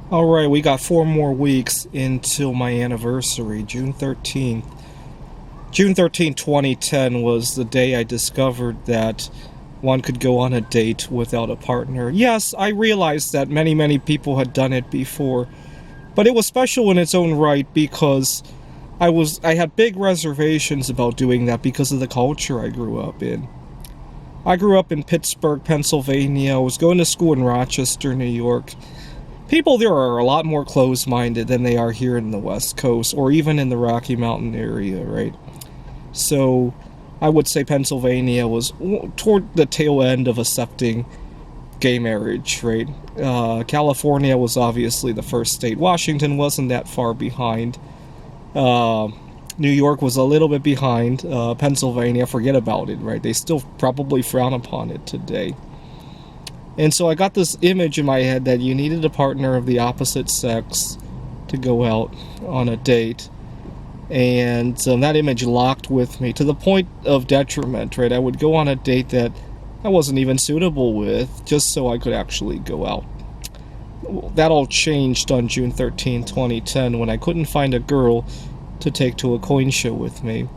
All right, we got 4 more weeks until my anniversary, June 13th. June 13th, 2010 was the day I discovered that one could go on a date without a partner. Yes, I realized that many people had done it before, but it was special in its own right because I had big reservations about doing that because of the culture I grew up in. I grew up in Pittsburgh, Pennsylvania. I was going to school in Rochester, New York. People there are a lot more closed-minded than they are here in the West Coast or even in the Rocky Mountain area, right? So I would say Pennsylvania was toward the tail end of accepting gay marriage, right? California was obviously the first state. Washington wasn't that far behind. New York was a little bit behind. Pennsylvania, forget about it, right? They still probably frown upon it today. And so I got this image in my head that you needed a partner of the opposite sex to go out on a date. And that image locked with me to the point of detriment, right? I would go on a date that I wasn't even suitable with just so I could actually go out. That all changed on June 13, 2010 when I couldn't find a girl to take to a coin show with me.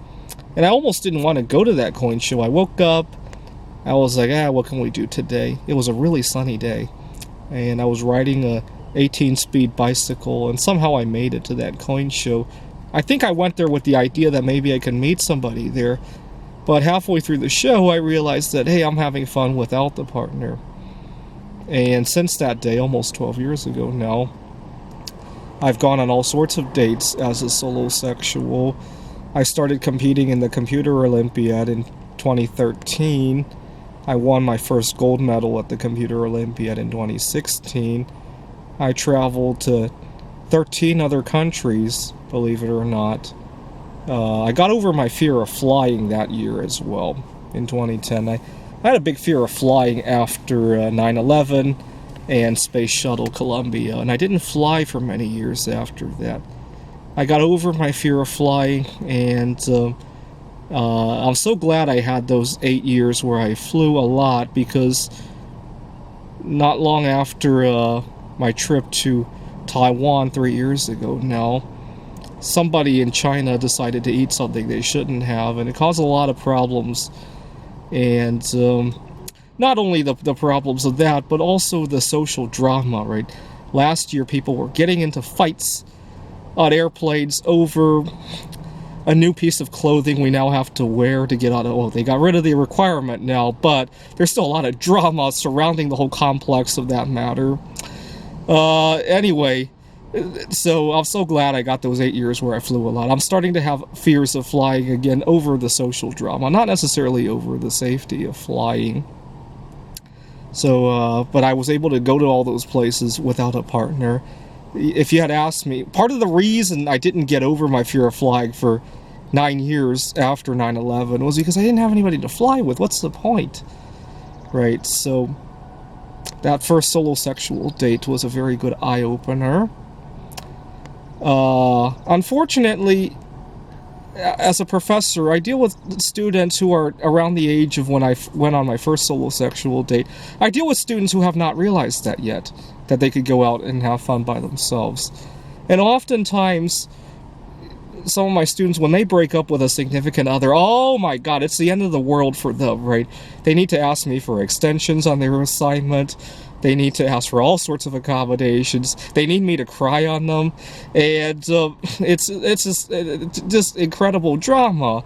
And I almost didn't want to go to that coin show. I woke up, I was like, what can we do today? It was a really sunny day, and I was riding a 18-speed bicycle, and somehow I made it to that coin show. I think I went there with the idea that maybe I could meet somebody there, but halfway through the show, I realized that, hey, I'm having fun without the partner. And since that day, almost 12 years ago now, I've gone on all sorts of dates as a solosexual. I started competing in the Computer Olympiad in 2013. I won my first gold medal at the Computer Olympiad in 2016. I traveled to 13 other countries, believe it or not. I got over my fear of flying that year as well, in 2010. I had a big fear of flying after 9/11 and Space Shuttle Columbia, and I didn't fly for many years after that. I got over my fear of flying, and I'm so glad I had those 8 years where I flew a lot, because not long after my trip to Taiwan 3 years ago now, somebody in China decided to eat something they shouldn't have, and it caused a lot of problems. And not only the problems of that, but also the social drama, right? Last year, people were getting into fights on airplanes over a new piece of clothing we now have to wear to get out of... Well, they got rid of the requirement now, but there's still a lot of drama surrounding the whole complex of that matter. Anyway, so I'm so glad I got those 8 years where I flew a lot. I'm starting to have fears of flying again over the social drama, not necessarily over the safety of flying. So, but I was able to go to all those places without a partner. If you had asked me, part of the reason I didn't get over my fear of flying for 9 years after 9/11 was because I didn't have anybody to fly with. What's the point? Right, so that first solosexual date was a very good eye-opener. Unfortunately, as a professor, I deal with students who are around the age of when I went on my first solosexual date. I deal with students who have not realized that yet, that they could go out and have fun by themselves. And oftentimes, some of my students, when they break up with a significant other, oh my god, it's the end of the world for them, right? They need to ask me for extensions on their assignment. They need to ask for all sorts of accommodations. They need me to cry on them, and it's just incredible drama.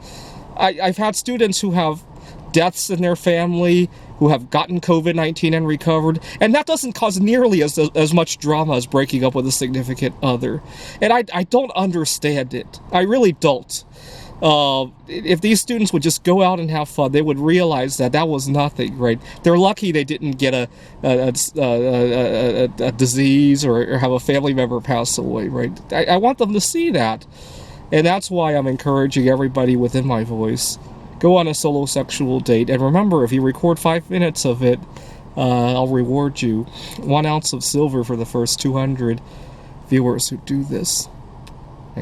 I've had students who have deaths in their family, who have gotten COVID-19 and recovered, and that doesn't cause nearly as much drama as breaking up with a significant other. And I don't understand it. I really don't. If these students would just go out and have fun, they would realize that that was nothing, right? They're lucky they didn't get a disease or have a family member pass away, right? I want them to see that. And that's why I'm encouraging everybody within my voice, go on a solosexual date. And remember, if you record 5 minutes of it, I'll reward you 1 ounce of silver for the first 200 viewers who do this.